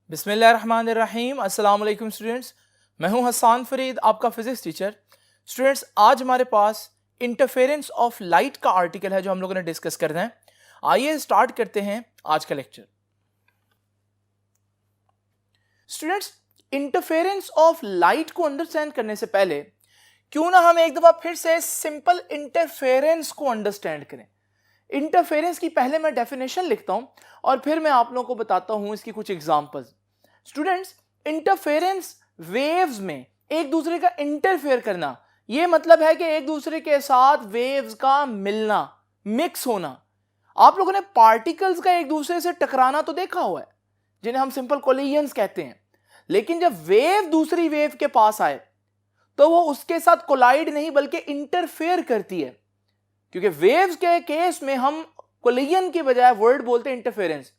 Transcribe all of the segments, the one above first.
बिस्मिल्लाहिर्रहमानिर्रहीम। अस्सलाम वालेकुम स्टूडेंट्स, मैं हूं हसन फरीद, आपका फिजिक्स टीचर। स्टूडेंट्स, आज हमारे पास इंटरफेरेंस ऑफ लाइट का आर्टिकल है जो हम लोगों ने डिस्कस करना है। आइए स्टार्ट करते हैं आज का lecture. Students, interference of light को अंडरस्टैंड करने से पहले क्यों ना हम एक दफा फिर से सिंपल इंटरफेरेंस को अंडरस्टैंड करें। इंटरफेरेंस की पहले मैं डेफिनेशन लिखता हूं और फिर मैं आप लोगों को बताता हूं इसकी कुछ एग्जांपल्स। स्टूडेंट्स, इंटरफेरेंस वेव्स में एक दूसरे का इंटरफेयर करना, यह मतलब है कि एक दूसरे के साथ वेव्स का मिलना, मिक्स होना। आप लोगों ने पार्टिकल्स का एक दूसरे से टकराना तो देखा हुआ है, जिन्हें हम सिंपल कोलिजन्स कहते हैं। लेकिन जब वेव दूसरी वेव के पास आए तो वो उसके साथ कोलाइड नहीं बल्कि इंटरफेयर करती है, क्योंकि वेव्स के केस में हम कोलिजन की बजाय वर्ड बोलते हैं इंटरफेरेंस।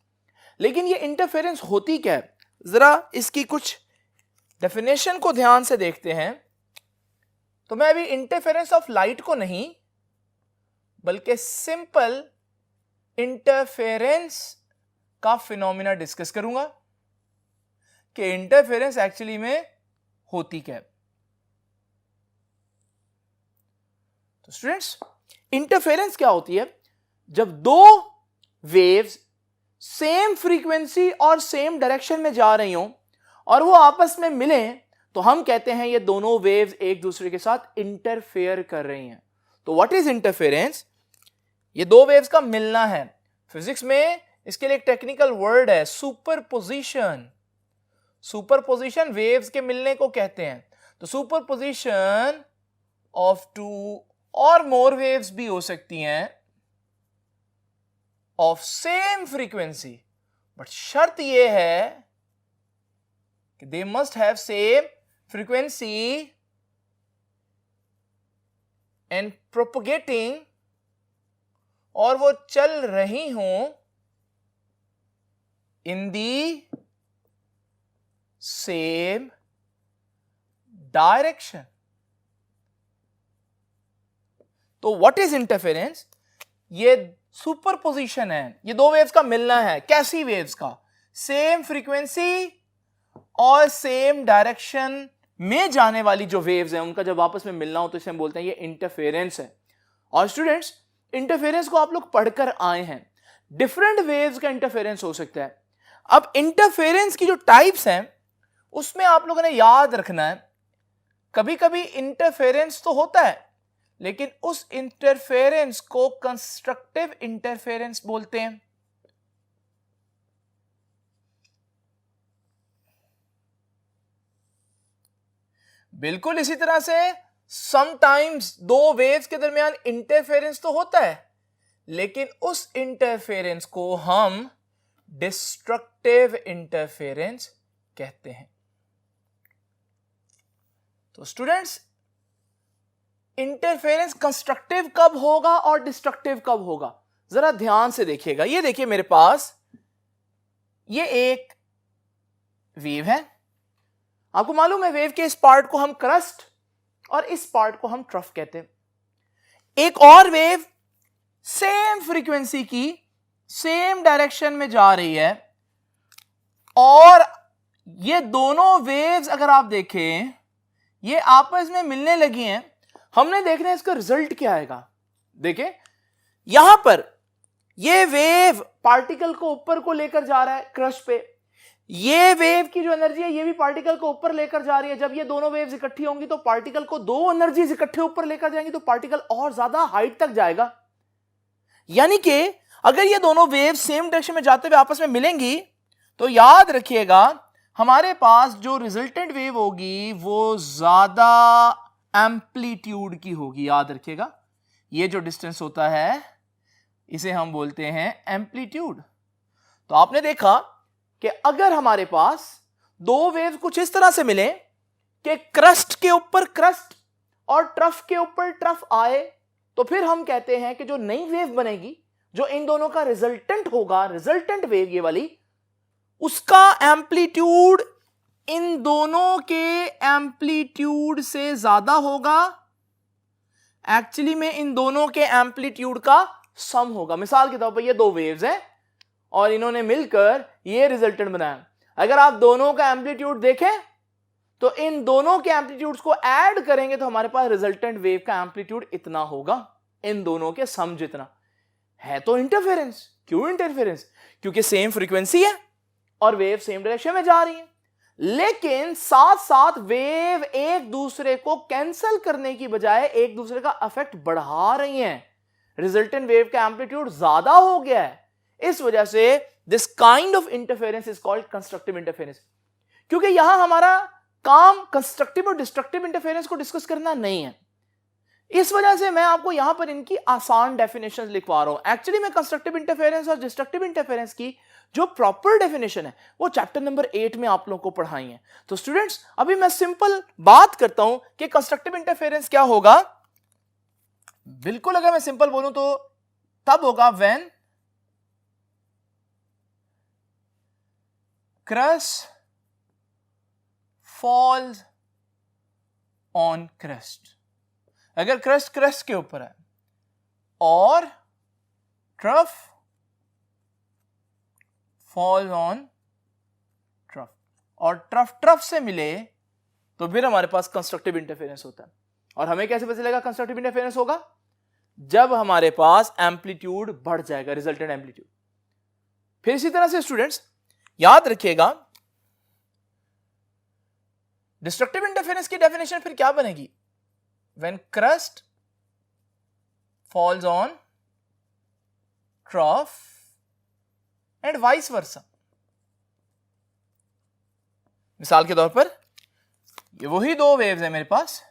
लेकिन ये इंटरफेरेंस होती क्या है, जरा इसकी कुछ डेफिनेशन को ध्यान से देखते हैं। तो मैं अभी इंटरफेरेंस ऑफ लाइट को नहीं बल्कि सिंपल इंटरफेरेंस का फिनोमिना डिस्कस करूंगा कि इंटरफेरेंस एक्चुअली में होती क्या है। तो स्टूडेंट्स, इंटरफेरेंस क्या होती है? जब दो वेव्स सेम फ्रीक्वेंसी और सेम डायरेक्शन में जा रही हों और वो आपस में मिलें तो हम कहते हैं ये दोनों वेव्स एक दूसरे के साथ इंटरफेयर कर रही हैं। तो व्हाट इज इंटरफेरेंस? ये दो वेव्स का मिलना है। फिजिक्स में इसके लिए एक टेक्निकल वर्ड है, सुपरपोजिशन। सुपरपोजिशन वेव्स के मिलने को कहते हैं। तो सुपरपोजिशन ऑफ टू और मोर वेव्स भी हो सकती हैं ऑफ सेम फ्रीक्वेंसी, बट शर्त यह है कि they must have same frequency and propagating, और वो चल रही हों इन दी सेम डायरेक्शन। तो व्हाट इज इंटरफेरेंस? ये सुपरपोजिशन है, ये दो वेव्स का मिलना है। कैसी वेव्स का? सेम फ्रीक्वेंसी और सेम डायरेक्शन में जाने वाली जो वेव्स हैं उनका जब आपस में मिलना हो तो इसे हम बोलते हैं ये इंटरफेरेंस है। और स्टूडेंट्स, इंटरफेरेंस को आप लोग पढ़कर आए हैं, डिफरेंट वेव्स का इंटरफेरेंस हो सकता है। अब इंटरफेरेंस की जो टाइप्स हैं उसमें आप लोगों ने याद रखना है, कभी कभी इंटरफेरेंस तो होता है लेकिन उस इंटरफेरेंस को कंस्ट्रक्टिव इंटरफेरेंस बोलते हैं। बिल्कुल इसी तरह से समटाइम्स दो वेव्स के दरमियान इंटरफेरेंस तो होता है लेकिन उस इंटरफेरेंस को हम डिस्ट्रक्टिव इंटरफेरेंस कहते हैं। तो स्टूडेंट्स, इंटरफेरेंस कंस्ट्रक्टिव कब होगा और डिस्ट्रक्टिव कब होगा, जरा ध्यान से देखिएगा। ये देखिए मेरे पास ये एक वेव है। आपको मालूम है वेव के इस पार्ट को हम क्रस्ट और इस पार्ट को हम ट्रफ कहते हैं। एक और वेव सेम फ्रीक्वेंसी की सेम डायरेक्शन में जा रही है और ये दोनों वेव्स अगर आप देखें ये आपस में मिलने लगी हैं। हमने देखना है इसका रिजल्ट क्या आएगा। देखें यहां पर ये वेव पार्टिकल को ऊपर को लेकर जा रहा है क्रस्ट पे, ये वेव की जो एनर्जी है ये भी पार्टिकल को ऊपर लेकर जा रही है। जब ये दोनों वेव्स इकट्ठी होंगी तो पार्टिकल को दो एनर्जीज इकट्ठे ऊपर लेकर जाएंगी तो पार्टिकल और ज्यादा हाइट तक जाएगा। यानी कि अगर ये दोनों वेव सेम डायरेक्शन में जाते हुए आपस में मिलेंगी तो याद रखिएगा हमारे पास जो रिजल्टेंट वेव होगी वो ज्यादा एम्पलीट्यूड की होगी। याद रखिएगा ये जो डिस्टेंस होता है इसे हम बोलते हैं एम्पलीट्यूड। तो आपने देखा कि अगर हमारे पास दो वेव कुछ इस तरह से मिले कि क्रस्ट के ऊपर क्रस्ट और ट्रफ के ऊपर ट्रफ आए तो फिर हम कहते हैं कि जो नई वेव बनेगी, जो इन दोनों का रिजल्टेंट होगा, रिजल्टेंट वेव ये वाली, उसका एम्पलीट्यूड इन दोनों के एम्पलीट्यूड से ज्यादा होगा। एक्चुअली में इन दोनों के एम्पलीट्यूड का सम होगा। मिसाल के तौर पर ये दो वेव्स हैं और इन्होंने मिलकर ये रिजल्टेंट बनाया। अगर आप दोनों का एम्पलीट्यूड देखें तो इन दोनों के एम्पलीट्यूड्स को ऐड करेंगे तो हमारे पास रिजल्टेंट वेव का एम्पलीट्यूड इतना होगा, इन दोनों के सम जितना है। तो इंटरफेरेंस। क्यों इंटरफेरेंस? क्योंकि सेम फ्रीक्वेंसी है और वेव सेम डायरेक्शन में जा रही है, लेकिन साथ साथ वेव एक दूसरे को कैंसिल करने की बजाय एक दूसरे का इफेक्ट बढ़ा रही हैं। रिजल्टेंट वेव का एम्पलीट्यूड ज्यादा हो गया है, इस वजह से this kind of interference is called constructive interference. क्योंकि यहां हमारा काम कंस्ट्रक्टिव और डिस्ट्रक्टिव इंटरफेरेंस को डिस्कस करना नहीं है, इस वजह से मैं आपको यहां पर इनकी आसान डेफिनेशंस लिखवा रहा हूं। एक्चुअली मैं कंस्ट्रक्टिव इंटरफेरेंस और डिस्ट्रक्टिव इंटरफेरेंस की जो प्रॉपर डेफिनेशन है वो चैप्टर नंबर 8 में आप लोगों को पढ़ाई है। तो स्टूडेंट्स अभी मैं सिंपल बात करता हूं कि कंस्ट्रक्टिव इंटरफेरेंस क्या होगा। बिल्कुल अगर मैं सिंपल बोलूं तो तब होगा when crust falls on crest. अगर क्रस्ट क्रेस्ट के ऊपर है और ट्रफ फॉल्स ऑन ट्रफ और ट्रफ ट्रफ से मिले तो फिर हमारे पास कंस्ट्रक्टिव इंटरफेरेंस होता है। और हमें कैसे पता चलेगा कंस्ट्रक्टिव इंटरफेरेंस होगा? जब हमारे पास एम्पलीट्यूड बढ़ जाएगा, रिजल्टेंट एम्पलीट्यूड। फिर इसी तरह से स्टूडेंट्स याद रखिएगा डिस्ट्रक्टिव इंटरफेरेंस की डेफिनेशन फिर क्या बनेगी? When crust falls on trough and vice versa। मिसाल के तौर पर ये वही दो वेव्स है मेरे पास,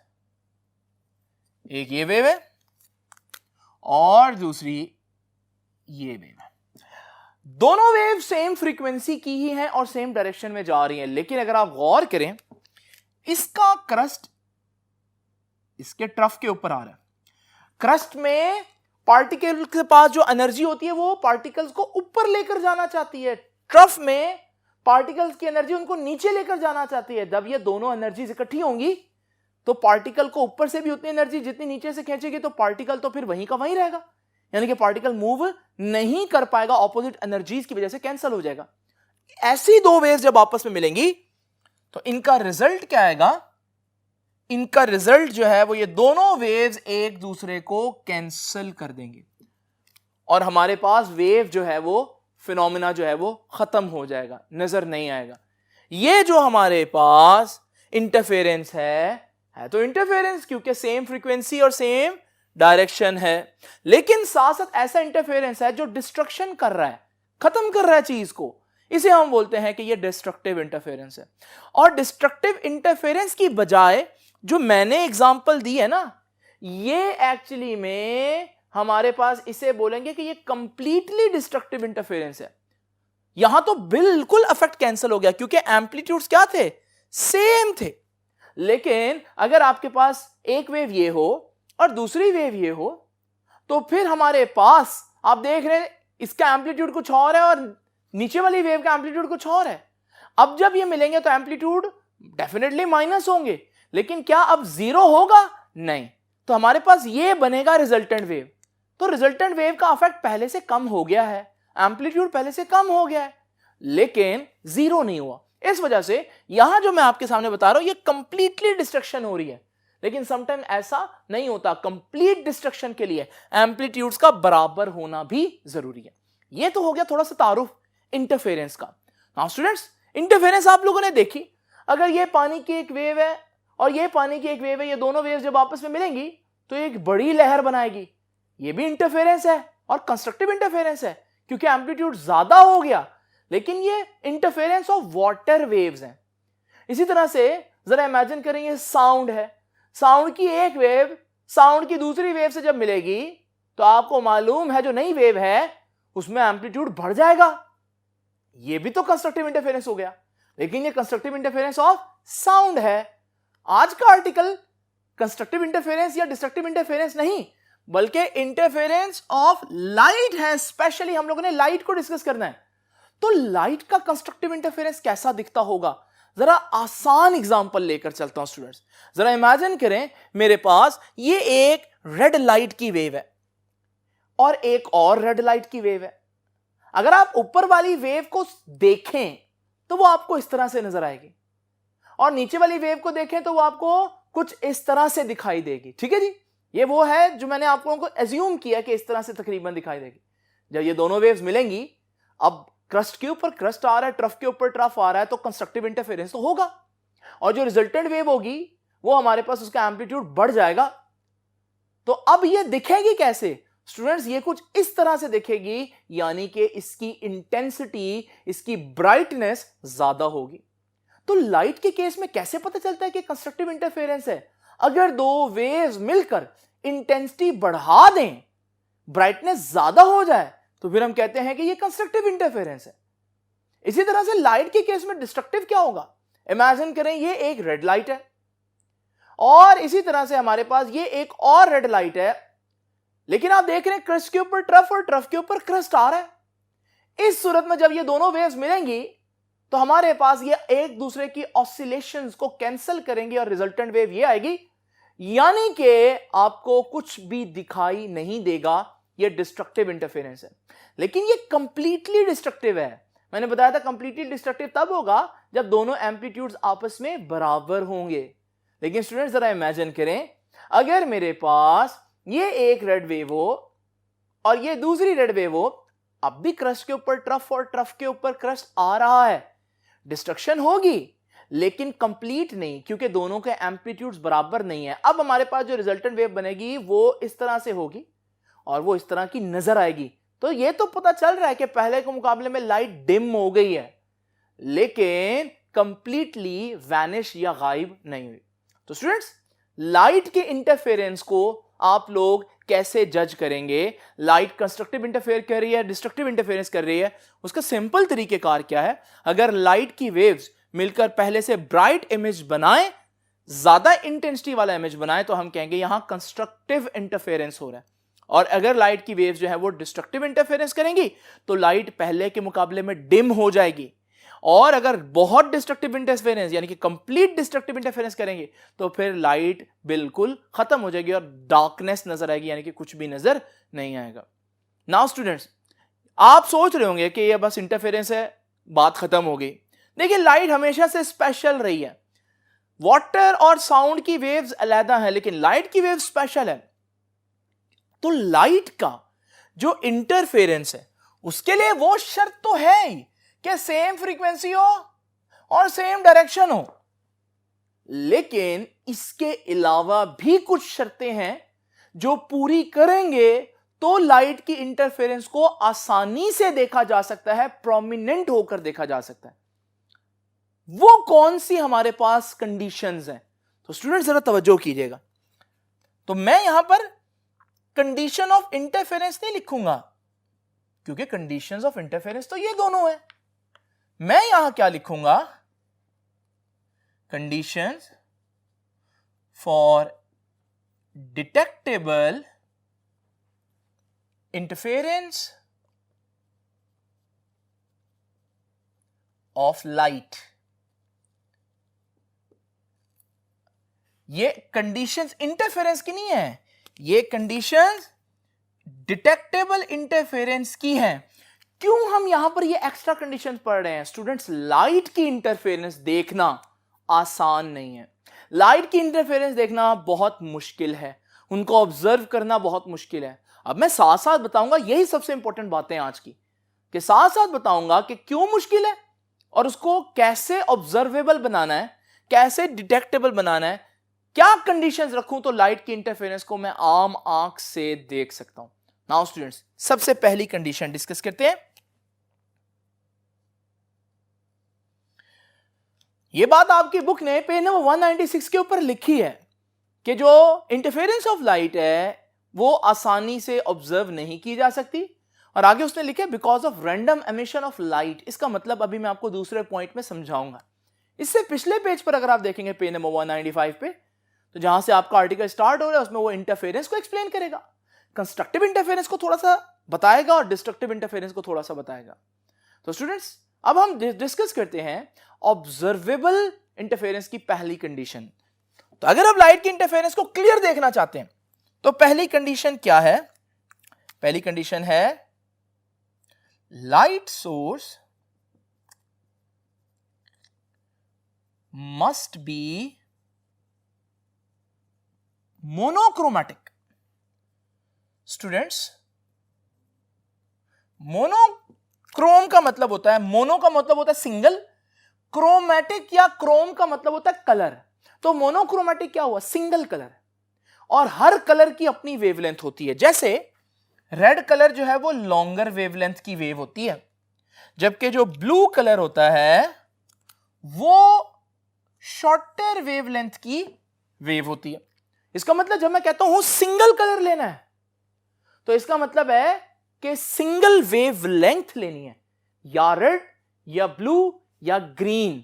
एक ये वेव है और दूसरी ये वेव है। दोनों वेव सेम फ्रीक्वेंसी की ही हैं और सेम डायरेक्शन में जा रही हैं, लेकिन अगर आप गौर करें इसका क्रस्ट इसके ट्रफ के ऊपर आ रहा है। क्रस्ट में पार्टिकल के पास जो एनर्जी होती है वो पार्टिकल्स को ऊपर लेकर जाना चाहती है, ट्रफ में पार्टिकल्स की एनर्जी उनको नीचे लेकर जाना चाहती है। जब ये दोनों एनर्जीज इकट्ठी होंगी तो पार्टिकल को ऊपर से भी उतनी एनर्जी जितनी नीचे से खींचेगी, तो पार्टिकल तो फिर वहीं का वहीं रहेगा, यानी कि पार्टिकल मूव नहीं कर पाएगा, ऑपोजिट एनर्जीज की वजह से कैंसिल हो जाएगा। ऐसी दो वेव्स जब आपस में मिलेंगी तो इनका रिजल्ट क्या आएगा? इनका रिजल्ट जो है वो ये दोनों वेव्स एक दूसरे को कैंसिल कर देंगे और हमारे पास वेव जो है वो फिनोमिना जो है वो खत्म हो जाएगा, नजर नहीं आएगा। ये जो हमारे पास इंटरफेरेंस है तो इंटरफेरेंस, क्योंकि सेम फ्रीक्वेंसी और सेम डायरेक्शन है, लेकिन साथ साथ ऐसा इंटरफेरेंस है जो डिस्ट्रक्शन कर रहा है, खत्म कर रहा है चीज को, इसे हम बोलते हैं कि ये डिस्ट्रक्टिव इंटरफेरेंस है। और डिस्ट्रक्टिव इंटरफेरेंस की बजाय जो मैंने एग्जांपल दी है ना, ये एक्चुअली में हमारे पास इसे बोलेंगे कि ये कंप्लीटली डिस्ट्रक्टिव इंटरफेरेंस है। यहां तो बिल्कुल इफेक्ट कैंसिल हो गया क्योंकि एम्पलीट्यूड्स क्या थे? सेम थे। लेकिन अगर आपके पास एक वेव ये हो और दूसरी वेव ये हो तो फिर हमारे पास आप देख रहे हैं इसका एम्पलीट्यूड कुछ और है और नीचे वाली वेव का एम्पलीट्यूड कुछ और है। अब जब ये मिलेंगे तो एम्पलीट्यूड डेफिनेटली माइनस होंगे, लेकिन क्या अब जीरो होगा? नहीं। तो हमारे पास ये बनेगा रिजल्टेंट वेव। तो रिजल्टेंट वेव का इफेक्ट पहले से कम हो गया है, एम्पलीट्यूड पहले से कम हो गया है, लेकिन जीरो नहीं हुआ। इस वजह से यहां जो मैं आपके सामने बता रहा हूं ये कंप्लीटली डिस्ट्रक्शन हो रही है, लेकिन समटाइम ऐसा नहीं होता। कंप्लीट डिस्ट्रक्शन के लिए एम्पलीट्यूड्स का बराबर होना भी जरूरी है। ये तो हो गया थोड़ा सा तारुफ इंटरफेरेंस का। नाउ स्टूडेंट्स, इंटरफेरेंस आप लोगों ने देखी। अगर ये पानी की एक वेव है और ये पानी की एक वेव है, ये दोनों वेव जब आपस में मिलेंगी तो एक बड़ी लहर बनाएगी। ये भी इंटरफेरेंस है और कंस्ट्रक्टिव इंटरफेरेंस है क्योंकि एम्पलीट्यूड ज्यादा हो गया, लेकिन ये इंटरफेरेंस ऑफ वाटर वेव्स हैं। इसी तरह से जरा इमेजिन करेंगे साउंड है, साउंड की एक वेव साउंड की दूसरी वेव से जब मिलेगी तो आपको मालूम है जो नई वेव है उसमें एम्पलीट्यूड बढ़ जाएगा। ये भी तो कंस्ट्रक्टिव इंटरफेरेंस हो गया, लेकिन ये कंस्ट्रक्टिव इंटरफेरेंस ऑफ साउंड है। आज का आर्टिकल कंस्ट्रक्टिव इंटरफेरेंस या डिस्ट्रक्टिव इंटरफेरेंस नहीं बल्कि इंटरफेरेंस ऑफ लाइट है। स्पेशली हम लोगों ने लाइट को डिस्कस करना है। तो लाइट का कंस्ट्रक्टिव इंटरफेरेंस कैसा दिखता होगा, जरा आसान एग्जांपल लेकर चलता हूं स्टूडेंट्स। जरा इमेजिन करें मेरे पास ये एक रेड लाइट की वेव है और एक और रेड लाइट की वेव है। अगर आप ऊपर वाली वेव को देखें तो वो आपको इस तरह से नजर आएगी, और नीचे वाली वेव को देखें तो वो आपको कुछ इस तरह से दिखाई देगी। ठीक है जी, ये वो है जो मैंने आप लोगों को एज्यूम किया कि इस तरह से तकरीबन दिखाई देगी। जब ये दोनों वेव्स मिलेंगी, अब क्रस्ट के ऊपर क्रस्ट आ रहा है, ट्रफ के ऊपर ट्रफ आ रहा है, तो कंस्ट्रक्टिव इंटरफेरेंस तो होगा, और जो रिजल्टेंट वेव होगी वो हमारे पास उसका एम्पलीट्यूड बढ़ जाएगा। तो अब ये दिखेगी कैसे स्टूडेंट्स? ये कुछ इस तरह से दिखेगी, यानी कि इसकी इंटेंसिटी, इसकी ब्राइटनेस ज्यादा होगी। तो लाइट के केस में कैसे पता चलता है कि कंस्ट्रक्टिव इंटरफेरेंस है? अगर दो वेव्स मिलकर इंटेंसिटी बढ़ा दें, ब्राइटनेस ज्यादा हो जाए, तो फिर हम कहते हैं कि ये कंस्ट्रक्टिव इंटरफेरेंस है। इसी तरह से लाइट के केस में डिस्ट्रक्टिव क्या होगा? इमेजिन करें ये एक रेड लाइट है, और इसी तरह से हमारे पास ये एक और रेड लाइट है, लेकिन आप देख रहे हैं क्रस्ट के ऊपर ट्रफ और ट्रफ के ऊपर क्रस्ट आ रहा है। इस सूरत में जब ये दोनों वेव्स मिलेंगी तो हमारे पास ये एक दूसरे की ऑसिलेशंस को कैंसिल करेंगे और रिजल्टेंट वेव ये आएगी, यानी कि आपको कुछ भी दिखाई नहीं देगा। ये डिस्ट्रक्टिव इंटरफेरेंस है, लेकिन ये कंप्लीटली डिस्ट्रक्टिव है। मैंने बताया था कंप्लीटली डिस्ट्रक्टिव तब होगा जब दोनों एम्पलीट्यूड्स आपस में बराबर होंगे। लेकिन स्टूडेंट जरा इमेजिन करें, अगर मेरे पास ये एक रेड वेव हो और ये दूसरी रेड वेव हो, अब भी क्रस्ट के ऊपर ट्रफ और ट्रफ के ऊपर क्रस्ट आ रहा है, डिस्ट्रक्शन होगी लेकिन कंप्लीट नहीं, क्योंकि दोनों के एम्पलीट्यूड्स बराबर नहीं है। अब हमारे पास जो रिजल्टेंट वेव बनेगी वो इस तरह से होगी और वो इस तरह की नजर आएगी। तो ये तो पता चल रहा है कि पहले के मुकाबले में लाइट डिम हो गई है, लेकिन कंप्लीटली वैनिश या गायब नहीं हुई। तो स्टूडेंट्स, लाइट के इंटरफेरेंस को आप लोग कैसे जज करेंगे? लाइट कंस्ट्रक्टिव इंटरफेयर कर रही है, डिस्ट्रक्टिव इंटरफेरेंस कर रही है, उसका सिंपल तरीकेकार क्या है? अगर लाइट की वेव्स मिलकर पहले से ब्राइट इमेज बनाए, ज्यादा इंटेंसिटी वाला इमेज बनाए, तो हम कहेंगे यहां कंस्ट्रक्टिव इंटरफेरेंस हो रहा है। और अगर लाइट की वेव्स जो है वो डिस्ट्रक्टिव इंटरफेरेंस करेंगी तो लाइट पहले के मुकाबले में डिम हो जाएगी। और अगर बहुत डिस्ट्रक्टिव इंटरफेरेंस यानी कि कंप्लीट डिस्ट्रक्टिव इंटरफेरेंस करेंगे तो फिर लाइट बिल्कुल खत्म हो जाएगी और डार्कनेस नजर आएगी, यानी कि कुछ भी नजर नहीं आएगा। नाउ स्टूडेंट्स, आप सोच रहे होंगे कि ये बस इंटरफेरेंस है, बात खत्म हो गई। देखिए, लाइट हमेशा से स्पेशल रही है। वाटर और साउंड की वेव्स अलग है, लेकिन लाइट की वेव स्पेशल है। तो लाइट का जो इंटरफेरेंस है उसके लिए वो शर्त तो है ही कि सेम फ्रीक्वेंसी हो और सेम डायरेक्शन हो, लेकिन इसके अलावा भी कुछ शर्तें हैं जो पूरी करेंगे तो लाइट की इंटरफेरेंस को आसानी से देखा जा सकता है, प्रोमिनेंट होकर देखा जा सकता है। वो कौन सी हमारे पास कंडीशंस हैं? तो स्टूडेंट जरा तवज्जो कीजिएगा। तो मैं यहां पर कंडीशन ऑफ इंटरफेरेंस नहीं लिखूंगा, क्योंकि कंडीशंस ऑफ इंटरफेरेंस तो ये दोनों है। मैं यहां क्या लिखूंगा? Conditions for detectable interference of light. ये कंडीशंस इंटरफेरेंस की नहीं है, ये कंडीशंस डिटेक्टेबल इंटरफेरेंस की हैं। क्यों हम यहां पर ये एक्स्ट्रा कंडीशंस पढ़ रहे हैं? स्टूडेंट्स, लाइट की इंटरफेरेंस देखना आसान नहीं है। लाइट की इंटरफेरेंस देखना बहुत मुश्किल है, उनको ऑब्जर्व करना बहुत मुश्किल है। अब मैं साथ साथ बताऊंगा, यही सबसे इंपॉर्टेंट बातें आज की, कि साथ साथ बताऊंगा कि क्यों मुश्किल है और उसको कैसे ऑब्जर्वेबल बनाना है, कैसे डिटेक्टेबल बनाना है, क्या कंडीशंस रखूं तो लाइट की इंटरफेरेंस को मैं आम आंख से देख सकता हूं। नाउ स्टूडेंट्स, सबसे पहली कंडीशन डिस्कस करते हैं। ये बात आपकी बुक ने पेज नंबर 196 के ऊपर लिखी है कि जो इंटरफेरेंस ऑफ लाइट है वो आसानी से ऑब्जर्व नहीं की जा सकती, और आगे उसने लिखा है because of random emission of light. इसका मतलब अभी मैं आपको दूसरे पॉइंट में समझाऊंगा। इससे पिछले पेज पर अगर आप देखेंगे पेज नंबर 195 पे, तो जहां से आपका आर्टिकल स्टार्ट हो रहा है उसमें वो इंटरफेरेंस को एक्सप्लेन करेगा, कंस्ट्रक्टिव इंटरफेरेंस को थोड़ा सा बताएगा और डिस्ट्रक्टिव इंटरफेरेंस को थोड़ा सा बताएगा। तो स्टूडेंट्स, अब हम डिस्कस करते हैं ऑब्जर्वेबल इंटरफेरेंस की पहली कंडीशन। तो अगर आप लाइट की इंटरफेरेंस को क्लियर देखना चाहते हैं तो पहली कंडीशन क्या है? पहली कंडीशन है light source must be monochromatic. Students, monochrome का मतलब होता है, मोनो का मतलब होता है सिंगल, क्रोमैटिक या क्रोम का मतलब होता है कलर। तो मोनोक्रोमैटिक क्या हुआ? सिंगल कलर, और हर कलर की अपनी वेवलेंथ होती है। जैसे रेड कलर जो है वो लॉन्गर वेवलेंथ की वेव होती है, जबकि जो ब्लू कलर होता है वो शॉर्टर वेवलेंथ की वेव होती है। इसका मतलब जब मैं कहता हूं सिंगल कलर लेना है, तो इसका मतलब है कि सिंगल वेवलेंथ लेनी है, या रेड या ब्लू या ग्रीन।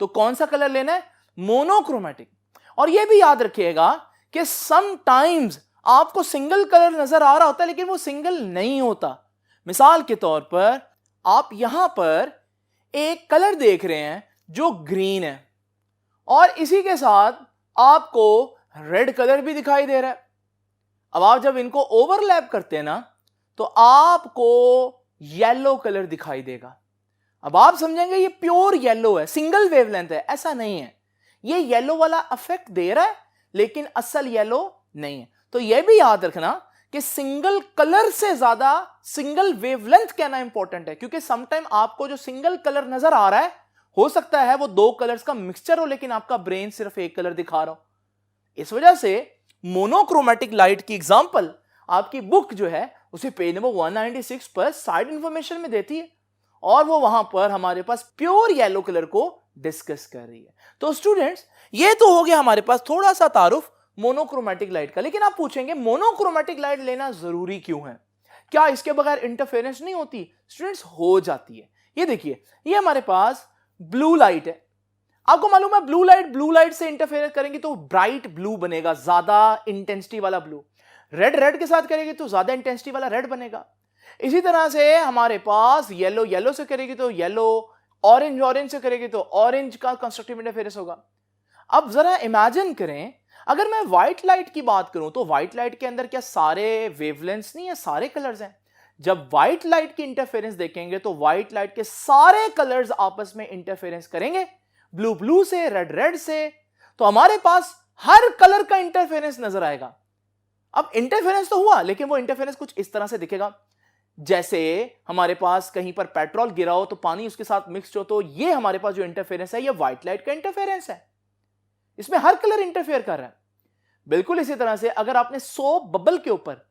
तो कौन सा कलर लेना है? मोनोक्रोमैटिक। और यह भी याद रखिएगा कि समटाइम्स आपको सिंगल कलर नजर आ रहा होता है लेकिन वो सिंगल नहीं होता। मिसाल के तौर पर आप यहां पर एक कलर देख रहे हैं जो ग्रीन है, और इसी के साथ आपको रेड कलर भी दिखाई दे रहा है। अब आप जब इनको ओवरलैप करते हैं ना, तो आपको येलो कलर दिखाई देगा। अब आप समझेंगे ये प्योर येलो है, सिंगल वेवलेंथ है। ऐसा नहीं है, ये येलो वाला इफेक्ट दे रहा है लेकिन असल येलो नहीं है। तो यह भी याद रखना कि सिंगल कलर से ज्यादा सिंगल वेवलेंथ कहना इंपॉर्टेंट है, क्योंकि समटाइम आपको जो सिंगल कलर नजर आ रहा है, हो सकता है वो दो कलर्स का मिक्सचर हो, लेकिन आपका ब्रेन सिर्फ एक कलर दिखा रहा हो। इस वजह से मोनोक्रोमैटिक लाइट की एग्जांपल आपकी बुक जो है उसे पेज नंबर 196 पर साइड इंफॉर्मेशन में देती है, और वो वहां पर हमारे पास प्योर येलो कलर को डिस्कस कर रही है। तो स्टूडेंट्स, ये तो हो गया हमारे पास थोड़ा सा तारुफ मोनोक्रोमैटिक लाइट का। लेकिन आप पूछेंगे मोनोक्रोमैटिक लाइट लेना जरूरी क्यों है? क्या इसके बगैर इंटरफेरेंस नहीं होती? स्टूडेंट्स, हो जाती है। ये देखिए, ये हमारे पास ब्लू लाइट है। आपको मालूम है ब्लू लाइट से इंटरफेयर करेंगे तो ब्राइट ब्लू बनेगा, ज्यादा इंटेंसिटी वाला ब्लू। रेड के साथ करेंगे तो ज्यादा इंटेंसिटी वाला रेड बनेगा। इसी तरह से हमारे पास येलो से करेगी तो येलो, ऑरेंज से करेगी तो ऑरेंज का कंस्ट्रक्टिव इंटरफेरेंस होगा। अब जरा इमेजिन करें, अगर मैं व्हाइट लाइट की बात करूं तो व्हाइट लाइट के अंदर क्या सारे वेवलेंथ्स नहीं है, सारे कलर्स हैं। जब व्हाइट लाइट की इंटरफेरेंस देखेंगे तो व्हाइट लाइट के सारे कलर्स आपस में इंटरफेरेंस करेंगे, ब्लू से, रेड से। तो हमारे पास हर कलर का इंटरफेरेंस नजर आएगा। अब इंटरफेरेंस तो हुआ, लेकिन वो इंटरफेरेंस कुछ इस तरह से दिखेगा, जैसे हमारे पास कहीं पर पेट्रोल गिरा हो तो पानी उसके साथ मिक्स हो, तो ये हमारे पास जो इंटरफेरेंस है ये व्हाइट लाइट का इंटरफेरेंस है। इसमें हर कलर इंटरफेयर कर रहा है। बिल्कुल इसी तरह से अगर आपने सोप बबल के ऊपर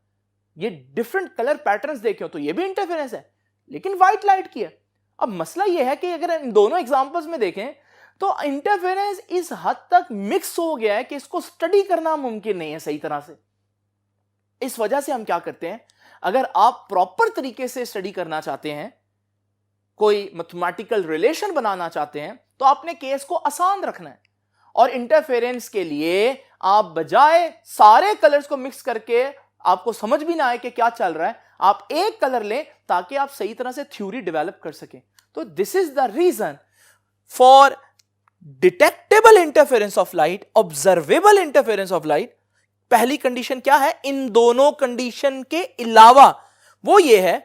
ये डिफरेंट कलर पैटर्न्स देखे हो तो ये भी इंटरफेरेंस है, लेकिन व्हाइट लाइट की है। अब मसला यह है कि अगर इन दोनों एग्जांपल्स में देखें तो इंटरफेरेंस इस हद तक मिक्स हो गया है कि इसको स्टडी करना मुमकिन नहीं है सही तरह से। इस वजह से हम क्या करते हैं, अगर आप प्रॉपर तरीके से स्टडी करना चाहते हैं, कोई मैथमेटिकल रिलेशन बनाना चाहते हैं, तो आपने केस को आसान रखना है। और इंटरफेरेंस के लिए आप बजाय सारे कलर्स को मिक्स करके आपको समझ भी ना आए कि क्या चल रहा है, आप एक कलर लें ताकि आप सही तरह से थ्योरी डेवलप कर सकें। तो this is the reason for detectable interference of light, observable interference of light. पहली कंडीशन क्या है? इन दोनों कंडीशन के अलावा वो ये है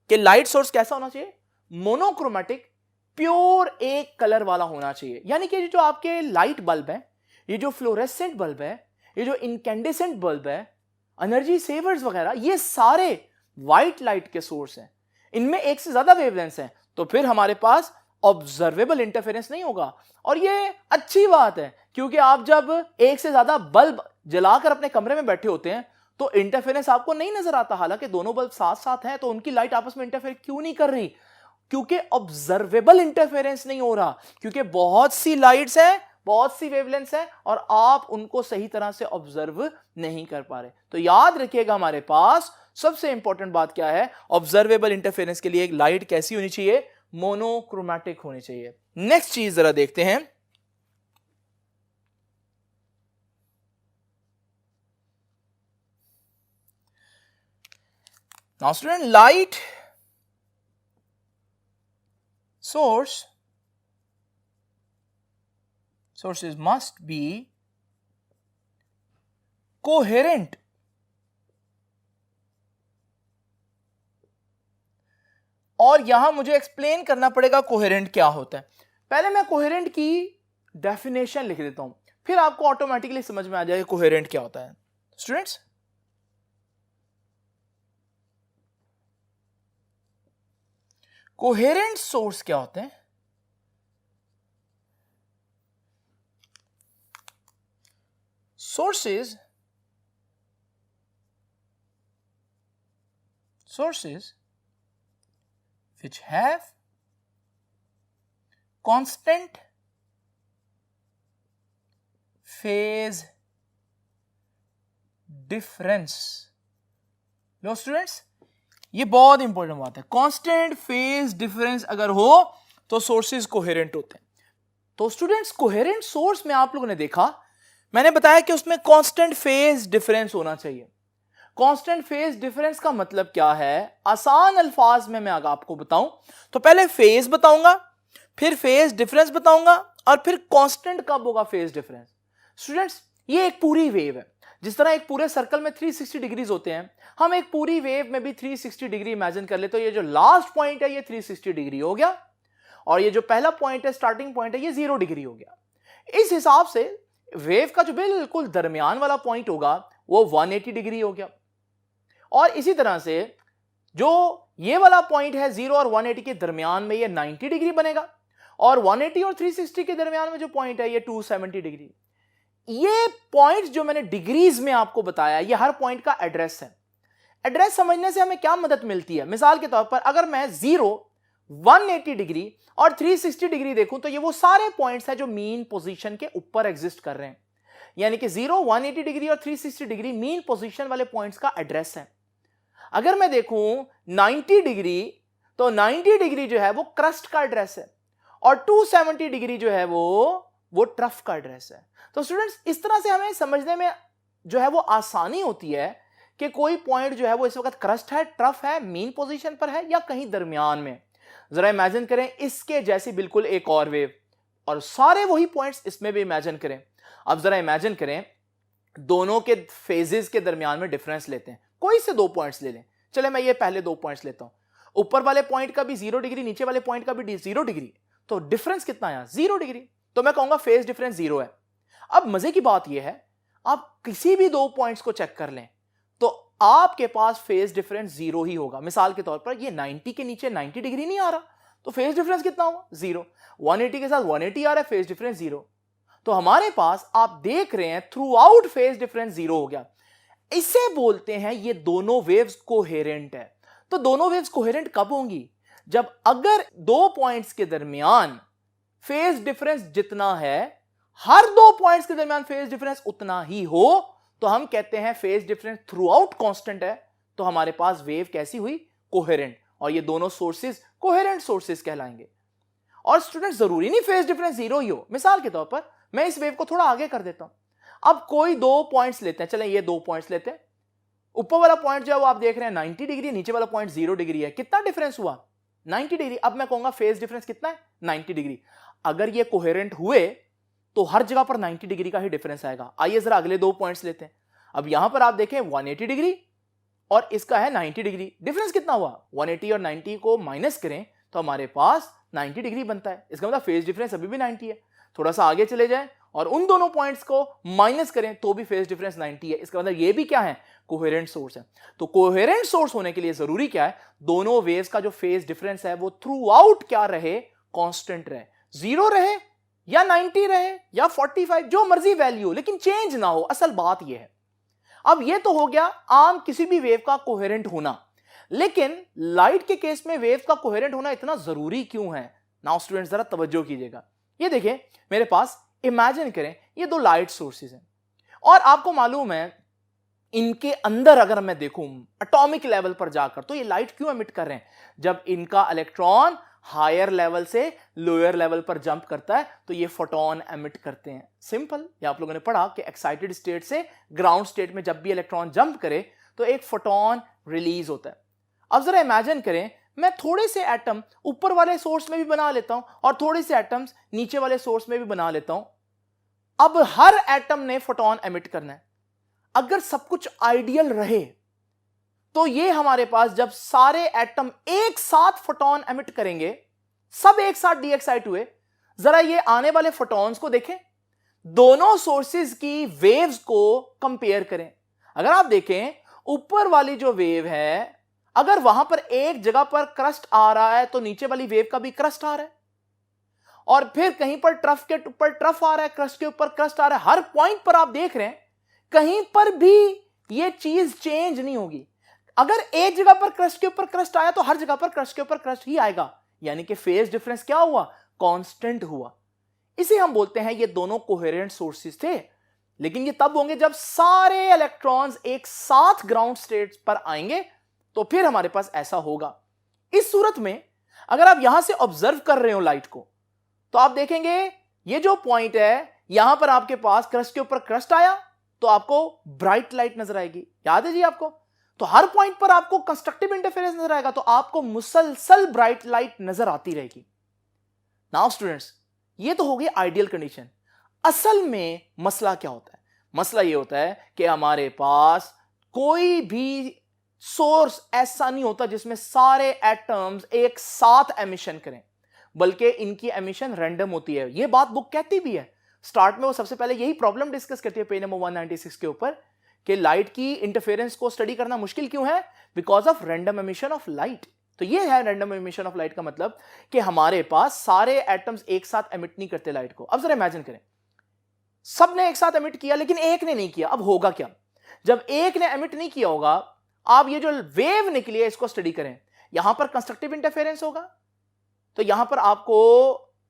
कि लाइट सोर्स कैसा होना चाहिए? मोनोक्रोमैटिक, प्योर एक कलर वाला होना चाहिए। यानी कि जो आपके लाइट बल्ब है, ये जो फ्लोरेसेंट बल्ब है, ये जो इनकैंडेसेंट बल्ब है, एनर्जी सेवर्स वगैरह, ये सारे व्हाइट लाइट के सोर्स हैं। इनमें एक से ज्यादा वेवलेंथ्स हैं, तो फिर हमारे पास ऑब्जर्वेबल इंटरफेरेंस नहीं होगा। और ये अच्छी बात है, क्योंकि आप जब एक से ज्यादा बल्ब जलाकर अपने कमरे में बैठे होते हैं तो इंटरफेरेंस आपको नहीं नजर आता। हालांकि दोनों बल्ब साथ साथ हैं, तो उनकी लाइट आपस में इंटरफेयर क्यों नहीं कर रही? क्योंकि ऑब्जर्वेबल इंटरफेरेंस नहीं हो रहा, क्योंकि बहुत सी लाइट्स हैं, बहुत सी वेवलेंथ्स हैं, और आप उनको सही तरह से ऑब्जर्व नहीं कर पा रहे। तो याद रखिएगा, हमारे पास सबसे इंपॉर्टेंट बात क्या है? ऑब्जर्वेबल इंटरफेरेंस के लिए एक लाइट कैसी होनी चाहिए? मोनोक्रोमैटिक होनी चाहिए। नेक्स्ट चीज जरा देखते हैं। Now student, light sources must be coherent और यहां मुझे एक्सप्लेन करना पड़ेगा कोहेरेंट क्या होता है। पहले मैं कोहेरेंट की डेफिनेशन लिख देता हूं, फिर आपको ऑटोमेटिकली समझ में आ जाएगा कोहेरेंट क्या होता है। स्टूडेंट्स, कोहेरेंट सोर्स क्या होते हैं? Sources which have constant phase difference। Low students, ये बहुत इंपॉर्टेंट बात है। कांस्टेंट फेज डिफरेंस अगर हो तो सोर्सेज कोहेरेंट होते हैं। तो स्टूडेंट्स, कोहेरेंट सोर्स में आप लोगों ने देखा, मैंने बताया कि उसमें कांस्टेंट फेज डिफरेंस होना चाहिए। कांस्टेंट फेज डिफरेंस का मतलब क्या है? आसान अल्फाज में मैं आपको बताऊं तो पहले फेज बताऊंगा, फिर फेज डिफरेंस बताऊंगा, और फिर कांस्टेंट कब होगा फेज डिफरेंस। स्टूडेंट्स, ये एक पूरी वेव है। जिस तरह एक पूरे सर्कल में 360 डिग्रीज होते हैं, हम एक पूरी वेव में भी 360 डिग्री इमेजिन कर ले। तो ये जो लास्ट पॉइंट है ये 360 डिग्री हो गया, और ये जो पहला पॉइंट है, स्टार्टिंग पॉइंट है, ये 0 डिग्री हो गया। इस हिसाब से वेव का जो बिल्कुल दरमियान वाला पॉइंट होगा वो 180 डिग्री हो गया। और इसी तरह से जो ये वाला पॉइंट है 0 और 180 के दरमियान में, ये 90 डिग्री बनेगा, और 180 और 360 के दरमियान में जो पॉइंट है ये 270 डिग्री। ये पॉइंट जो मैंने डिग्रीज में आपको बताया, ये हर पॉइंट का एड्रेस है। एड्रेस समझने से हमें क्या मदद मिलती है? मिसाल के तौर पर अगर मैं 0, 180 डिग्री और 360 डिग्री देखूं तो ये वो सारे पॉइंट्स हैं जो मीन पोजीशन के ऊपर एग्जिस्ट कर रहे हैं। यानी कि 0, 180 डिग्री और 360 डिग्री मीन पोजीशन वाले पॉइंट्स का एड्रेस है। अगर मैं देखूं 90 डिग्री, तो 90 डिग्री जो है वो क्रस्ट का एड्रेस है, और 270 डिग्री जो है वो ट्रफ का एड्रेस है। तो स्टूडेंट्स, इस तरह से हमें समझने में जो है वो आसानी होती है कि कोई पॉइंट जो है वो इस वक्त क्रस्ट है, ट्रफ है, मीन पोजीशन पर है, या कहीं दरमियान में। जरा इमेजिन करें इसके जैसी बिल्कुल एक और वेव, और सारे वही पॉइंट्स इसमें भी इमेजिन करें। अब जरा इमेजिन करें दोनों के फेजेस के दरमियान में डिफरेंस लेते हैं। कोई से 2 पॉइंट्स ले लें। चले मैं ये पहले 2 पॉइंट्स लेता हूं। ऊपर वाले पॉइंट का भी 0 डिग्री, नीचे वाले पॉइंट का भी 0 डिग्री, तो डिफरेंस कितना आया? 0 डिग्री। तो मैं कहूंगा फेज डिफरेंस 0 है। अब मजे की बात यह है, आप किसी भी 2 पॉइंट्स को चेक कर लें तो आपके पास फेज डिफरेंस 0 ही होगा। मिसाल के तौर पर ये 90 के नीचे 90 डिग्री नहीं आ रहा, तो फेज डिफरेंस कितना हुआ? 0। 180 के साथ 180 आ रहा है, फेज डिफरेंस 0। तो हमारे पास आप देख रहे हैं थ्रू आउट फेज डिफरेंस 0 हो गया। इसे बोलते हैं ये दोनों वेव्स कोहेरेंट है। तो दोनों वेव्स कोहेरेंट कब होंगी? जब अगर 2 पॉइंट्स के दरमियान फेज डिफरेंस जितना है, हर 2 पॉइंट्स के दरमियान फेज डिफरेंस उतना ही हो, तो हम कहते हैं phase difference through out constant है। तो हमारे पास वेव कैसी हुई? कोहेरेंट। और ये दोनों सोर्सेज कोहेरेंट सोर्सेज कहलाएंगे। और स्टूडेंट, जरूरी नहीं फेज डिफरेंस 0 ही हो। मिसाल के तौर पर मैं इस वेव को थोड़ा आगे कर देता हूं। अब कोई 2 पॉइंट्स लेते हैं, चलें ये 2 पॉइंट्स लेते हैं। ऊपर वाला पॉइंट जो है वो आप देख रहे हैं 90 डिग्री, नीचे वाला पॉइंट 0 डिग्री है। कितना डिफरेंस हुआ? 90 डिग्री। अब मैं कहूंगा फेज डिफरेंस कितना है? 90 डिग्री। अगर ये कोहेरेंट हुए तो हर जगह पर 90 डिग्री का ही डिफरेंस आएगा। आइए जरा अगले 2 पॉइंट्स लेते हैं। अब यहां पर आप देखें 180 डिग्री और इसका है 90 डिग्री। डिफरेंस कितना हुआ? 180 और 90 को माइनस करें तो हमारे पास 90 डिग्री बनता है। इसका मतलब फेज डिफरेंस अभी भी 90 है। थोड़ा सा आगे चले जाएं और उन दोनों पॉइंट्स को माइनस करें तो भी फेज डिफरेंस 90 है। इसका मतलब ये भी क्या है? कोहेरेंट सोर्स है। तो कोहेरेंट सोर्स होने के लिए जरूरी क्या है? दोनों वेव्स का जो फेज डिफरेंस है वो थ्रू आउट क्या रहे? कांस्टेंट रहे। 0 रहे या 90 रहे या 45, जो मर्जी वैल्यू, लेकिन चेंज ना हो। असल बात यह है। अब यह तो हो गया आम किसी भी वेव का कोहेरेंट होना, लेकिन लाइट के केस में वेव का कोहेरेंट होना इतना जरूरी क्यों है? नाउ स्टूडेंट्स, जरा तवज्जो कीजिएगा। ये देखिए मेरे पास, इमेजिन करें ये 2 लाइट सोर्सेज हैं, और आपको मालूम है इनके अंदर अगर मैं देखूं एटॉमिक लेवल पर जाकर, तो ये लाइट क्यों एमिट कर रहे हैं? जब इनका इलेक्ट्रॉन हायर लेवल से लोअर लेवल पर जंप करता है तो ये फोटोन एमिट करते हैं। सिंपल। ये आप लोगों ने पढ़ा कि एक्साइटेड स्टेट से ग्राउंड स्टेट में जब भी इलेक्ट्रॉन जंप करे तो एक फोटोन रिलीज होता है। अब जरा इमेजिन करें मैं थोड़े से एटम ऊपर वाले सोर्स में भी बना लेता हूं और थोड़े से एटम्स नीचे वाले सोर्स में भी बना लेता हूं। अब हर एटम ने फोटोन एमिट करना है। अगर सब कुछ आइडियल रहे तो ये हमारे पास जब सारे एटम एक साथ फोटोन एमिट करेंगे, सब एक साथ डी एक्साइट हुए, जरा ये आने वाले फोटॉन्स को देखें, दोनों सोर्सेज की वेव्स को कंपेयर करें। अगर आप देखें ऊपर वाली जो वेव है, अगर वहां पर एक जगह पर क्रस्ट आ रहा है तो नीचे वाली वेव का भी क्रस्ट आ रहा है, और फिर कहीं पर ट्रफ के ऊपर ट्रफ आ रहा है, क्रस्ट के ऊपर क्रस्ट आ रहा है। हर पॉइंट पर आप देख रहे हैं कहीं पर भी ये चीज चेंज नहीं होगी। अगर एक जगह पर क्रस्ट के ऊपर क्रस्ट आया तो हर जगह पर क्रस्ट के ऊपर क्रस्ट ही आएगा, यानी कि फेज डिफरेंस क्या हुआ, कांस्टेंट हुआ। इसे हम बोलते हैं ये दोनों कोहेरेंट सोर्सेज थे। लेकिन ये तब होंगे जब सारे इलेक्ट्रॉन्स एक साथ ग्राउंड स्टेट पर आएंगे, तो फिर हमारे पास ऐसा होगा। इस सूरत में अगर आप यहां से ऑब्जर्व कर रहे हो लाइट को, तो आप देखेंगे ये जो पॉइंट है, यहां पर आपके पास क्रस्ट के ऊपर क्रस्ट आया तो आपको ब्राइट लाइट नजर आएगी, याद है जी आपको। तो हर पॉइंट पर आपको कंस्ट्रक्टिव इंटरफेरेंस नजर आएगा, तो आपको मुसलसल ब्राइट लाइट नजर आती रहेगी। नाउ स्टूडेंट्स, ये तो हो गई आइडियल कंडीशन। असल में मसला क्या होता है? मसला ये होता है कि हमारे पास कोई भी सोर्स ऐसा नहीं होता जिसमें सारे एटम्स एक साथ एमिशन करें, बल्कि इनकी एमिशन रैंडम होती है। यह बात बुक कहती भी है। स्टार्ट में वो सबसे पहले यही प्रॉब्लम डिस्कस करती है पेज नंबर 196 के ऊपर, कि लाइट की इंटरफेरेंस को स्टडी करना मुश्किल क्यों है, because of random emission of light. तो ये है रैंडम एमिशन ऑफ लाइट का मतलब कि हमारे पास सारे एटम्स एक साथ एमिट नहीं करते लाइट को। अब जरा इमेजिन करें, सबने एक साथ एमिट किया लेकिन एक ने नहीं किया। अब होगा क्या? जब एक ने एमिट नहीं किया होगा, आप ये जो वेव निकली है इसको स्टडी करें, यहां पर कंस्ट्रक्टिव इंटरफेरेंस होगा, तो यहां पर आपको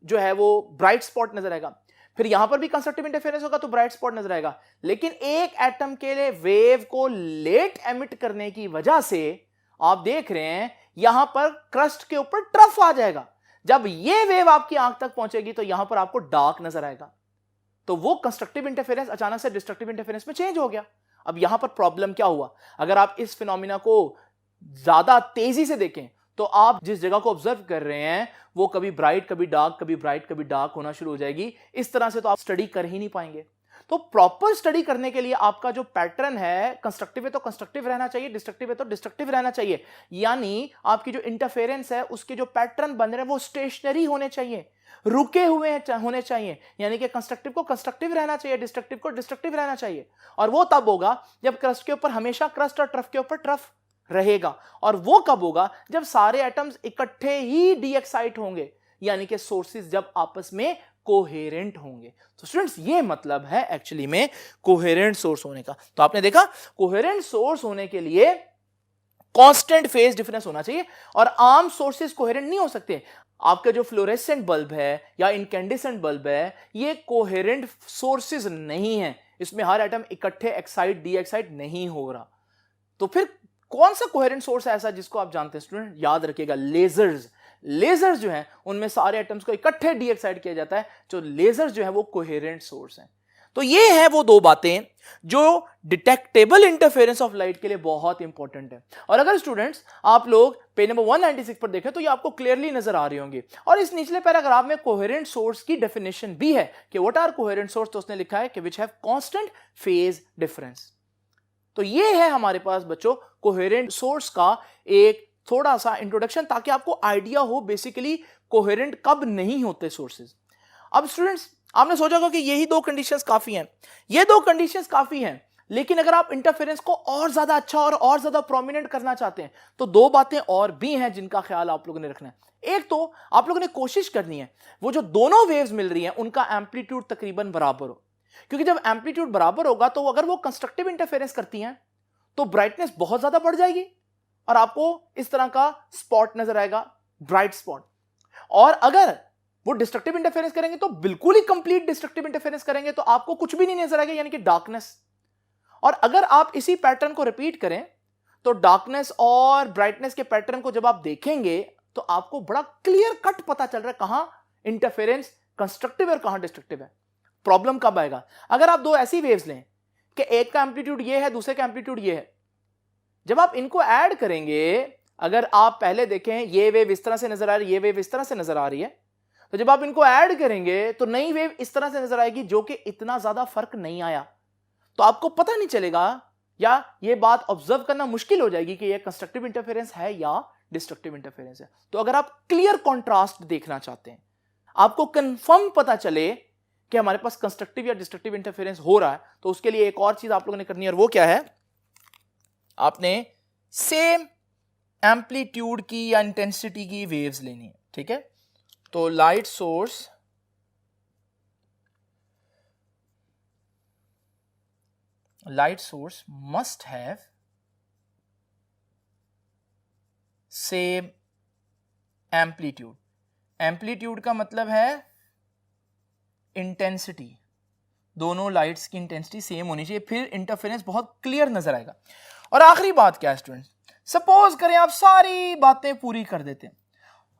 जो है वो ब्राइट स्पॉट नजर आएगा। फिर यहां पर भी कंस्ट्रक्टिव इंटरफेरेंस होगा तो ब्राइट स्पॉट नजर आएगा। लेकिन एक एटम के लिए वेव को लेट एमिट करने की वजह से आप देख रहे हैं यहां पर क्रस्ट के ऊपर ट्रफ आ जाएगा। जब ये वेव आपकी आंख तक पहुंचेगी तो यहां पर आपको डार्क नजर आएगा। तो वो कंस्ट्रक्टिव इंटरफेरेंस अचानक से डिस्ट्रक्टिव इंटरफेरेंस में चेंज हो गया। अब यहां पर प्रॉब्लम क्या हुआ? अगर आप इस फिनोमिना को ज्यादा तेजी से देखें तो आप जिस जगह को ऑब्जर्व कर रहे हैं वो कभी ब्राइट कभी डार्क, कभी ब्राइट कभी डार्क होना शुरू हो जाएगी। इस तरह से तो आप स्टडी कर ही नहीं पाएंगे। तो प्रॉपर स्टडी करने के लिए आपका जो पैटर्न है, कंस्ट्रक्टिव है तो कंस्ट्रक्टिव रहना चाहिए, डिस्ट्रक्टिव है तो डिस्ट्रक्टिव रहना चाहिए। यानी आपकी जो इंटरफेरेंस है उसके जो पैटर्न बन रहे हैं वो स्टेशनरी होने चाहिए, रुके हुए होने चाहिए। यानी कि कंस्ट्रक्टिव को कंस्ट्रक्टिव रहना चाहिए, डिस्ट्रक्टिव को डिस्ट्रक्टिव रहना चाहिए। और वो तब होगा जब क्रस्ट के ऊपर हमेशा क्रस्ट और ट्रफ के ऊपर ट्रफ रहेगा। और वो कब होगा? जब सारे एटम्स इकट्ठे ही डीएक्साइट होंगे, यानी कि सोर्सेज जब आपस में कोहेरेंट होंगे। तो स्टूडेंट्स, ये मतलब है एक्चुअली में कोहेरेंट सोर्स होने का। तो आपने देखा कोहेरेंट सोर्स होने के लिए कांस्टेंट फेज डिफरेंस होना चाहिए, और आम सोर्सेज कोहेरेंट नहीं हो सकते। आपका जो फ्लोरेसेंट बल्ब है या इनकैंडेसेंट बल्ब है, ये कोहेरेंट सोर्सेज नहीं है। इसमें हर एटम इकट्ठे एक्साइट डीएक्साइट नहीं हो रहा। तो फिर कौन सा कोहेरेंट सोर्स है ऐसा जिसको आप जानते हैं स्टूडेंट? याद रखिएगा, लेजर्स। लेजर्स जो हैं उनमें सारे एटम्स को इकट्ठे डीएक्साइट किया जाता है। जो लेजर्स जो है वो कोहेरेंट सोर्स हैं। तो ये है वो दो बातें जो डिटेक्टेबल इंटरफेरेंस ऑफ लाइट के लिए बहुत इंपॉर्टेंट है। और अगर स्टूडेंट्स आप लोग पेज नंबर 196 पर देखें तो ये आपको क्लियरली नजर आ रही होंगी। और इस निचले पैराग्राफ में कोहेरेंट सोर्स की डेफिनेशन भी है कि व्हाट आर कोहेरेंट सोर्स। तो उसने लिखा है कि which have constant phase difference. तो ये है हमारे पास बच्चों कोहेरेंट सोर्स का एक थोड़ा सा इंट्रोडक्शन, ताकि आपको आइडिया हो बेसिकली कोहेरेंट कब नहीं होते सोर्सेज। अब स्टूडेंट्स, आपने सोचा होगा कि यही दो कंडीशंस काफी हैं। ये दो कंडीशंस काफी हैं, लेकिन अगर आप इंटरफेरेंस को और ज्यादा अच्छा और ज्यादा प्रोमिनेंट करना चाहते हैं तो दो बातें और भी हैं जिनका ख्याल आप लोगों ने रखना है। एक तो आप लोगों ने कोशिश करनी है वो जो दोनों वेव्स मिल रही हैं उनका एम्पलीट्यूड तकरीबन बराबर हो, क्योंकि जब एम्पलीट्यूड बराबर होगा तो अगर वो कंस्ट्रक्टिव इंटरफेरेंस करती हैं तो ब्राइटनेस बहुत ज्यादा बढ़ जाएगी और आपको इस तरह का स्पॉट नजर आएगा, ब्राइट स्पॉट। और अगर वो डिस्ट्रक्टिव इंटरफेरेंस करेंगे तो बिल्कुल ही कंप्लीट डिस्ट्रक्टिव इंटरफेरेंस करेंगे तो आपको कुछ भी नहीं नजर आएगा, यानी कि डार्कनेस। और अगर आप इसी पैटर्न को रिपीट करें तो डार्कनेस और ब्राइटनेस के पैटर्न को जब आप देखेंगे तो आपको बड़ा क्लियर कट पता चल रहा है कहां इंटरफेरेंस कंस्ट्रक्टिव है और कहां डिस्ट्रक्टिव है। प्रॉब्लम कब आएगा? अगर आप दो ऐसी वेव्स लें कि एक का एम्पलीट्यूड ये है, दूसरे का एम्पलीट्यूड ये है, जब आप इनको ऐड करेंगे, अगर आप पहले देखें ये वेव इस तरह से नजर आ रही है, ये वेव इस तरह से नजर आ रही है, तो जब आप इनको ऐड करेंगे तो नई वेव इस तरह से नजर आएगी जो कि इतना ज्यादा फर्क नहीं आया। तो आपको पता नहीं चलेगा या ये बात ऑब्जर्व करना मुश्किल हो जाएगी कि ये कंस्ट्रक्टिव इंटरफेरेंस है या डिस्ट्रक्टिव इंटरफेरेंस है। तो अगर आप क्लियर कॉन्ट्रास्ट देखना चाहते हैं, आपको कंफर्म पता चले कि हमारे पास कंस्ट्रक्टिव या डिस्ट्रक्टिव इंटरफेरेंस हो रहा है, तो उसके लिए एक और चीज आप लोगों ने करनी है, और वो क्या है, आपने सेम एम्पलीट्यूड की या इंटेंसिटी की वेव्स लेनी है, ठीक है। तो light source must have same amplitude. Amplitude का मतलब है इंटेंसिटी, दोनों लाइट्स की इंटेंसिटी सेम होनी चाहिए, फिर इंटरफेरेंस बहुत क्लियर नजर आएगा। और आखिरी बात क्या है स्टूडेंट्स, सपोज करें आप सारी बातें पूरी कर देते हैं।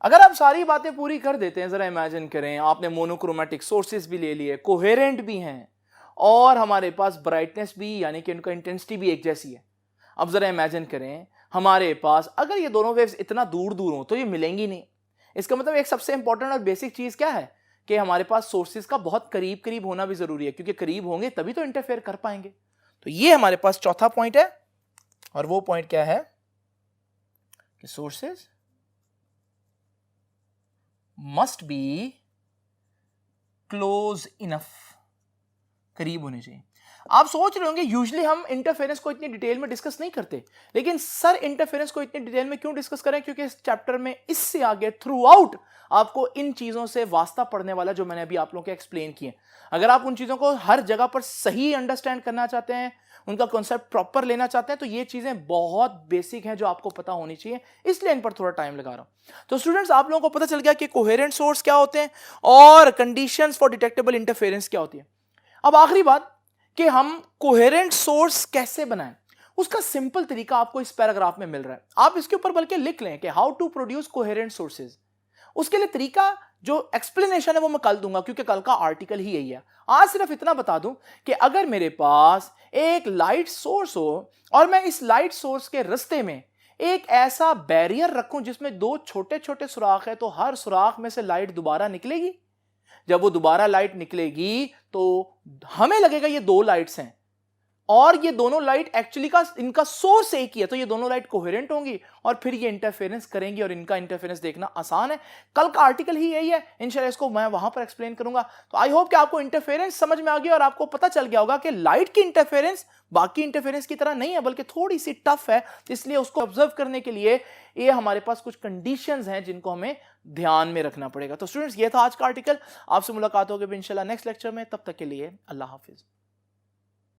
अगर आप सारी बातें पूरी कर देते हैं, जरा इमेजिन करें आपने मोनोक्रोमेटिक सोर्सेज भी ले लिए, कोहेरेंट भी हैं, और हमारे पास ब्राइटनेस भी यानी कि उनका इंटेंसिटी भी एक जैसी है। अब जरा इमेजिन करें हमारे पास अगर ये दोनों वेव्स इतना दूर दूर हो तो ये मिलेंगी नहीं। इसका मतलब एक सबसे इंपॉर्टेंट और बेसिक चीज क्या है कि हमारे पास सोर्सेज का बहुत करीब करीब होना भी जरूरी है, क्योंकि करीब होंगे तभी तो इंटरफेयर कर पाएंगे। तो ये हमारे पास चौथा पॉइंट है, और वो पॉइंट क्या है कि sources must be close enough, करीब होने चाहिए। आप सोच रहे होंगे यूजुअली हम इंटरफेरेंस को इतनी डिटेल में डिस्कस नहीं करते, लेकिन सर इंटरफेरेंस को इतनी डिटेल में क्यों डिस्कस करें, क्योंकि इस चैप्टर में इससे आगे थ्रू आउट आपको इन चीजों से वास्ता पड़ने वाला जो मैंने अभी आप लोगों को एक्सप्लेन किए। अगर आप उन चीजों को हर जगह पर सही अंडरस्टैंड करना चाहते हैं, उनका कॉन्सेप्ट प्रॉपर लेना चाहते हैं, तो ये चीजें बहुत बेसिक हैं जो आपको पता होनी चाहिए, इसलिए इन पर थोड़ा टाइम लगा रहा हूं। तो स्टूडेंट्स, आप लोगों को पता चल गया कि कोहेरेंट सोर्स क्या होते हैं और कंडीशंस फॉर डिटेक्टेबल इंटरफेरेंस क्या होती है। अब आखिरी बात कि हम कोहेरेंट सोर्स कैसे बनाएं, उसका सिंपल तरीका आपको इस पैराग्राफ में मिल रहा है। आप इसके ऊपर बल्कि लिख लें कि how to produce coherent sources. उसके लिए तरीका जो एक्सप्लेनेशन है वो मैं कल दूंगा, क्योंकि कल का आर्टिकल ही यही है। आज सिर्फ इतना बता दूं कि अगर मेरे पास एक लाइट सोर्स हो और मैं इस लाइट सोर्स के रास्ते में एक ऐसा बैरियर रखूं जिसमें दो छोटे छोटे सुराख है, तो हर सुराख में से लाइट दोबारा निकलेगी। जब वो दोबारा लाइट निकलेगी तो हमें लगेगा ये दो लाइट्स हैं, और ये दोनों लाइट एक्चुअली का इनका सोर्स एक ही है, तो ये दोनों लाइट कोहेरेंट होंगी और फिर ये इंटरफेरेंस करेंगी, और इनका इंटरफेरेंस देखना आसान है। कल का आर्टिकल ही यही है, इंशाल्लाह इसको मैं वहां पर एक्सप्लेन करूंगा। तो आई होप कि आपको इंटरफेरेंस समझ में आ गया और आपको पता चल गया होगा कि लाइट की इंटरफेरेंस बाकी इंटरफेरेंस की तरह नहीं है, बल्कि थोड़ी सी टफ है। इसलिए उसको ऑब्जर्व करने के लिए ये हमारे पास कुछ कंडीशंस हैं जिनको हमें ध्यान में रखना पड़ेगा। तो स्टूडेंट्स, ये था आज का आर्टिकल। आपसे मुलाकात होगी इंशाल्लाह नेक्स्ट लेक्चर में। तब तक के लिए अल्लाह हाफिज।